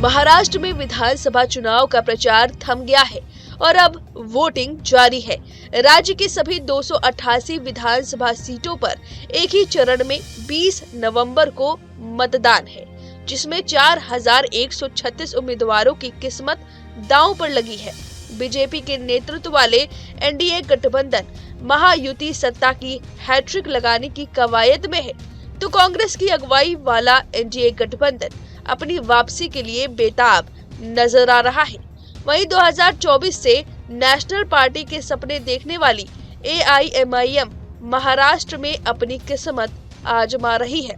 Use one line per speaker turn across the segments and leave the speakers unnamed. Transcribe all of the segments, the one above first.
महाराष्ट्र में विधानसभा चुनाव का प्रचार थम गया है और अब वोटिंग जारी है। राज्य की सभी 288 विधानसभा सीटों पर एक ही चरण में 20 नवंबर को मतदान है, जिसमें 4136 उम्मीदवारों की किस्मत दांव पर लगी है। बीजेपी के नेतृत्व वाले एनडीए गठबंधन महायुति सत्ता की हैट्रिक लगाने की कवायद में है, तो कांग्रेस की अगुवाई वाला एनडीए गठबंधन अपनी वापसी के लिए बेताब नजर आ रहा है। वहीं 2024 से नेशनल पार्टी के सपने देखने वाली एआईएमआईएम महाराष्ट्र में अपनी किस्मत आजमा रही है।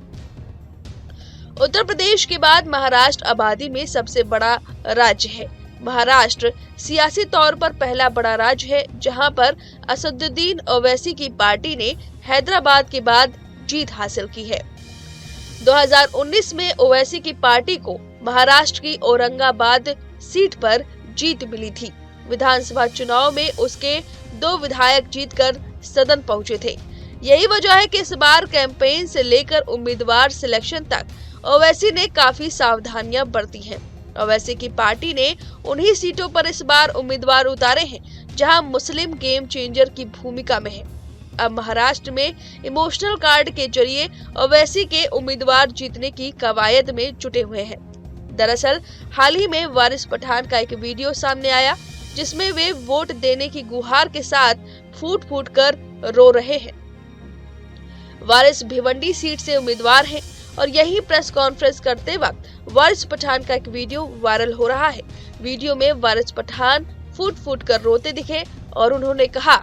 उत्तर प्रदेश के बाद महाराष्ट्र आबादी में सबसे बड़ा राज्य है। महाराष्ट्र सियासी तौर पर पहला बड़ा राज्य है, जहां पर असदुद्दीन ओवैसी की पार्टी ने हैदराबाद के बाद जीत हासिल की है। 2019 में ओवैसी की पार्टी को महाराष्ट्र की औरंगाबाद सीट पर जीत मिली थी। विधानसभा चुनाव में उसके 2 विधायक जीतकर सदन पहुंचे थे। यही वजह है कि इस बार कैंपेन से लेकर उम्मीदवार सिलेक्शन तक ओवैसी ने काफी सावधानियां बरती हैं। ओवैसी की पार्टी ने उन्हीं सीटों पर इस बार उम्मीदवार उतारे हैं जहां मुस्लिम गेम चेंजर की भूमिका में है। अब महाराष्ट्र में इमोशनल कार्ड के जरिए ओवैसी के उम्मीदवार जीतने की कवायद में जुटे हुए हैं। दरअसल हाल ही में वारिस पठान का एक वीडियो सामने आया, जिसमें वे वोट देने की गुहार के साथ फूट फूट कर रो रहे हैं। वारिस भिवंडी सीट से उम्मीदवार हैं और यही प्रेस कॉन्फ्रेंस करते वक्त वारिस पठान का एक वीडियो वायरल हो रहा है। वीडियो में वारिस पठान फूट फूट कर रोते दिखे और उन्होंने कहा,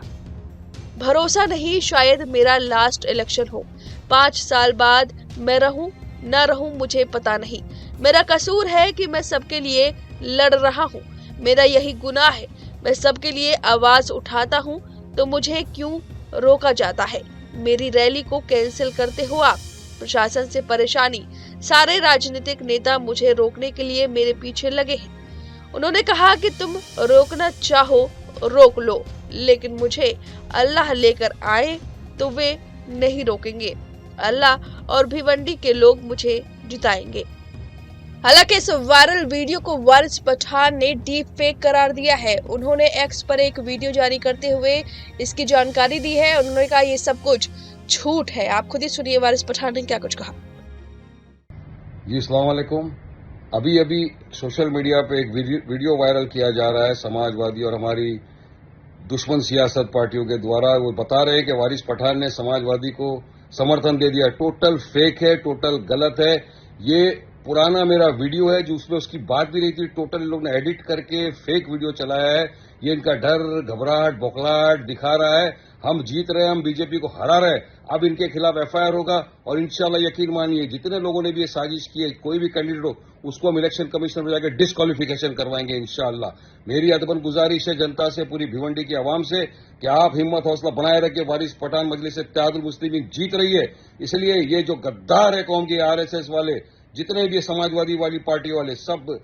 भरोसा नहीं शायद मेरा लास्ट इलेक्शन हो, 5 साल बाद मैं रहूं न रहूं मुझे पता नहीं। मेरा कसूर है कि मैं सबके लिए लड़ रहा हूं, मेरा यही गुनाह है। मैं सबके लिए आवाज उठाता हूं तो मुझे क्यों रोका जाता है? मेरी रैली को कैंसिल करते हो आप। प्रशासन से परेशानी, सारे राजनीतिक नेता मुझे रोकने के लिए मेरे पीछे लगे हैं। उन्होंने कहा कि तुम रोकना चाहो रोक लो, लेकिन मुझे अल्लाह लेकर आए तो वे नहीं रोकेंगे। अल्लाह और भिवंडी के लोग मुझे जिताएंगे। हालांकि इस वायरल वीडियो को वारिस पठान ने डीप फेक करार दिया है। उन्होंने एक्स पर एक वीडियो जारी करते हुए इसकी जानकारी दी है। उन्होंने कहा ये सब कुछ झूठ है। आप खुद ही सुनिए वारिस पठान ने क्या कुछ कहा।
जी अस्सलाम वालेकुम। अभी सोशल मीडिया पे एक वीडियो वायरल किया जा रहा है समाजवादी और हमारी दुश्मन सियासत पार्टियों के द्वारा। वो बता रहे हैं कि वारिस पठान ने समाजवादी को समर्थन दे दिया। टोटल फेक है, टोटल गलत है। ये पुराना मेरा वीडियो है जो उसमें उसकी बात भी नहीं थी। टोटल लोग ने एडिट करके फेक वीडियो चलाया है। ये इनका डर, घबराहट, बौखलाहट दिखा रहा है। हम जीत रहे हैं, हम बीजेपी को हरा रहे हैं। अब इनके खिलाफ एफआईआर होगा और इंशाल्लाह यकीन मानिए जितने लोगों ने भी ये साजिश की है, कोई भी कैंडिडेट हो, उसको हम इलेक्शन कमीशन में जाकर डिस्क्वालिफिकेशन करवाएंगे इंशाल्लाह। मेरी अदबन गुजारिश है जनता से, पूरी भिवंडी की आवाम से कि आप हिम्मत हौसला बनाए रखिए। वारिस पठान मजलिस इत्तेहादुल मुस्लिमीन जीत रही है। इसलिए ये जो गद्दार है कौम के आरएसएस वाले, जितने भी समाजवादी वाली पार्टी वाले, सब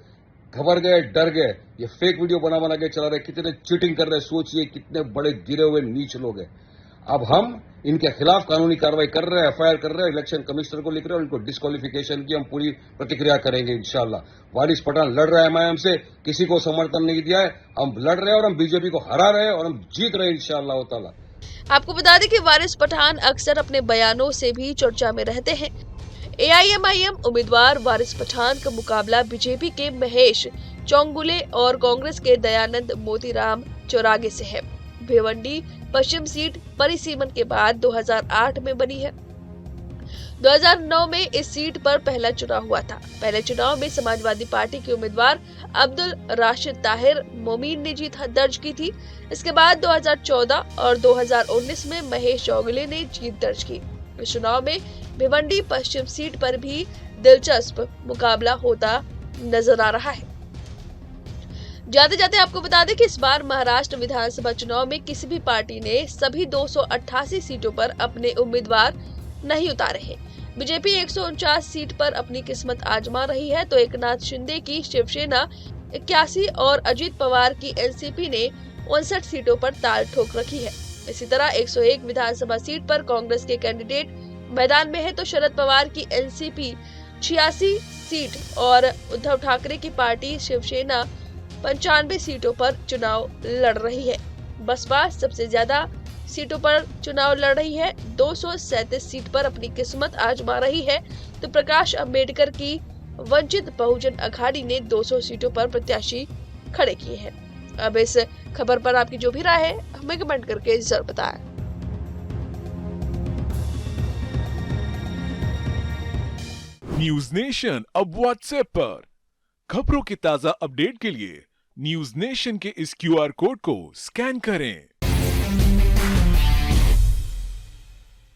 घबर गए, डर गए। ये फेक वीडियो बना के चला रहे, कितने चीटिंग कर रहे हैं। सोचिए कितने बड़े गिरे हुए नीच लोग हैं। अब हम इनके खिलाफ कानूनी कार्रवाई कर रहे हैं, एफआईआर कर रहे हैं, इलेक्शन कमिश्नर को लिख रहे हैं, उनको डिस्क्वालिफिकेशन की हम पूरी प्रतिक्रिया करेंगे इंशाल्लाह। वारिस पठान लड़ रहा है एमआईएम से, किसी को समर्थन नहीं दिया है। हम लड़ रहे हैं और हम बीजेपी को हरा रहे हैं और हम जीत रहे हैं इंशाल्लाह ताला।
आपको बता दें कि वारिस पठान अक्सर अपने बयानों से भी चर्चा में रहते हैं। एआईएमआईएम उम्मीदवार वारिस पठान का मुकाबला बीजेपी के महेश चौंगुले और कांग्रेस के दयानंद मोतीराम चौरागे से है। भिवंडी पश्चिम सीट परिसीमन के बाद 2008 में बनी है। 2009 में इस सीट पर पहला चुनाव हुआ था। पहले चुनाव में समाजवादी पार्टी के उम्मीदवार अब्दुल राशिद ताहिर मोमीन ने जीत दर्ज की थी। इसके बाद 2014 और 2019 में महेश चौगुले ने जीत दर्ज की। इस चुनाव में भिवंडी पश्चिम सीट पर भी दिलचस्प मुकाबला होता नजर आ रहा है। जाते जाते आपको बता दें कि इस बार महाराष्ट्र विधानसभा चुनाव में किसी भी पार्टी ने सभी 288 सीटों पर अपने उम्मीदवार नहीं उतारे हैं। बीजेपी 149 सीट पर अपनी किस्मत आजमा रही है, तो एकनाथ शिंदे की शिवसेना 81 और अजित पवार की एनसीपी ने 59 सीटों पर ताल ठोक रखी है। इसी तरह 101 विधानसभा सीट पर कांग्रेस के कैंडिडेट मैदान में है, तो शरद पवार की एनसीपी 86 सीट और उद्धव ठाकरे की पार्टी शिवसेना 95 सीटों पर चुनाव लड़ रही है। बसपा सबसे ज्यादा सीटों पर चुनाव लड़ रही है, 237 सीट पर अपनी किस्मत आजमा रही है, तो प्रकाश अंबेडकर की वंचित बहुजन अघाड़ी ने 200 सीटों पर प्रत्याशी खड़े किए हैं। अब इस खबर पर आपकी जो भी राय है हमें कमेंट करके जरूर बताएं।
न्यूज नेशन अब व्हाट्सएप पर खबरों के ताजा अपडेट के लिए न्यूज नेशन के इस QR कोड को स्कैन करें।